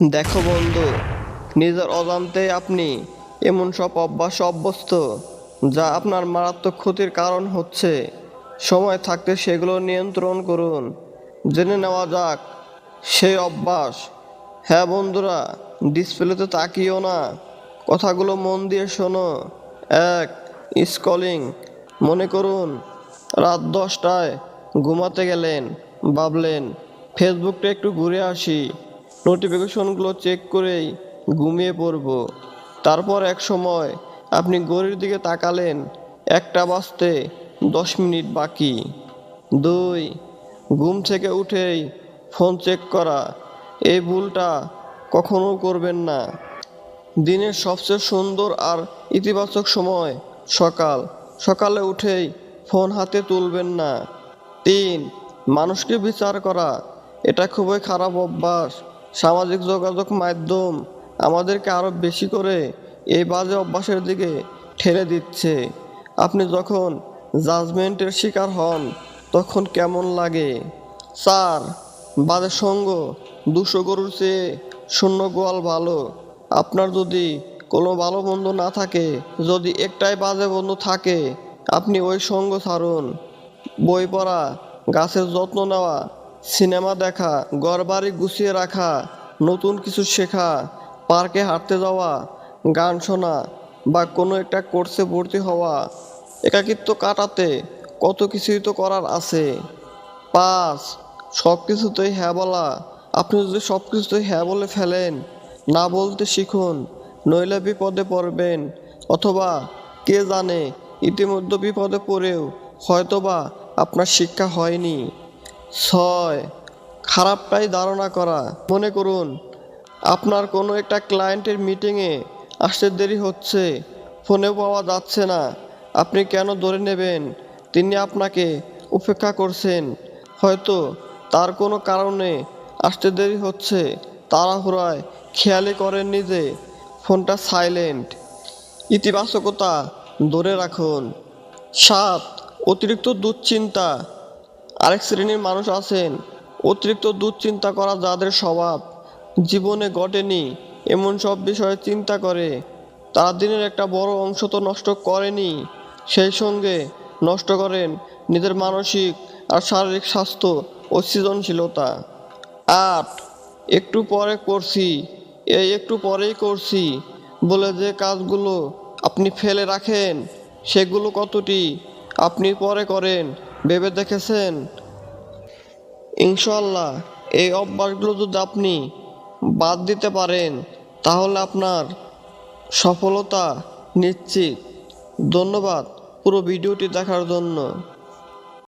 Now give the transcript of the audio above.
দেখো বন্ধু, নিজের অজান্তে আপনি এমন সব অভ্যাসে অভ্যস্ত যা আপনার মারাত্মক ক্ষতির কারণ হচ্ছে। সময় থাকতে সেগুলো নিয়ন্ত্রণ করুন। জেনে নেওয়া যাক সেই অভ্যাস। হ্যাঁ বন্ধুরা, ডিসপ্লেতে তাকিও না, কথাগুলো মন দিয়ে শোনো। এক, স্ক্রলিং। মনে করুন রাত 10টায় ঘুমাতে গেলেন, ভাবলেন ফেসবুকটা একটু ঘুরে আসি, নোটিফিকেশনগুলো চেক করেই ঘুমিয়ে পড়ব। তারপর এক সময় আপনি ঘড়ির দিকে তাকালেন, 1টা বাজতে 10 মিনিট বাকি। দুই, ঘুম থেকে উঠেই ফোন চেক করা। এই ভুলটা কখনো করবেন না। দিনের সবচেয়ে সুন্দর আর ইতিবাচক সময় সকাল। সকালে উঠেই ফোন হাতে তুলবেন না। তিন, মানুষকে বিচার করা। এটা খুবই খারাপ অভ্যাস। সামাজিক যোগাযোগ মাধ্যম আমাদেরকে আরও বেশি করে এই বাজে অভ্যাসের দিকে ঠেলে দিচ্ছে। আপনি যখন জাজমেন্টের শিকার হন তখন কেমন লাগে? চার, বাজে সঙ্গ। 200 গরুর চেয়ে শূন্য গোয়াল ভালো। আপনার যদি কোনো ভালো বন্ধু না থাকে, যদি একটাই বাজে বন্ধু থাকে, আপনি ওই সঙ্গ ছাড়ুন। বই পড়া, গাছের যত্ন নেওয়া, সিনেমা দেখা, ঘরবাড়ি গুছিয়ে রাখা, নতুন কিছু শেখা, পার্কে হাঁটতে যাওয়া, গান শোনা বা কোনো একটা কোর্সে ভর্তি হওয়া। একাকিত্ব কাটাতে কত কিছুই তো করার আছে। পাঁচ, সব কিছুতেই হ্যাঁ বলা। আপনি যদি সব কিছুতেই হ্যাঁ বলে ফেলেন, না বলতে শিখুন, নইলে বিপদে পড়বেন। অথবা কে জানে, ইতিমধ্যে বিপদে পড়েও হয়তোবা আপনার শিক্ষা হয়নি। ছয়, খারাপটাই ধারণা করা। মনে করুন আপনার কোনো একটা ক্লায়েন্টের মিটিংয়ে আসতে দেরি হচ্ছে, ফোনে পাওয়া যাচ্ছে না। আপনি কেন ধরে নেবেন তিনি আপনাকে উপেক্ষা করছেন? হয়তো তার কোনো কারণে আসতে দেরি হচ্ছে। তাড়াহুড়ায় খেয়ালই করেননি যে ফোনটা সাইলেন্ট। ইতিবাচকতা ধরে রাখুন। সাত, অতিরিক্ত দুশ্চিন্তা। আরেক শ্রেণীর মানুষ আছেন অতিরিক্ত দুশ্চিন্তা করা, যাদের স্বভাব জীবনে ঘটেনি এমন সব বিষয়ে চিন্তা করে। তারা দিনের একটা বড় অংশ তো নষ্ট করেনি, সেই সঙ্গে নষ্ট করেন নিজের মানসিক আর শারীরিক স্বাস্থ্য ও সৃজনশীলতা। আট, একটু পরে করছি, এই একটু পরেই করছি বলে যে কাজগুলো আপনি ফেলে রাখেন, সেগুলো কতটি আপনি পরে করেন ভেবে দেখেছেন? ইনশাল্লাহ এই অভ্যাসগুলো যদি আপনি বাদ দিতে পারেন, তাহলে আপনার সফলতা নিশ্চিত। ধন্যবাদ পুরো ভিডিওটি দেখার জন্য।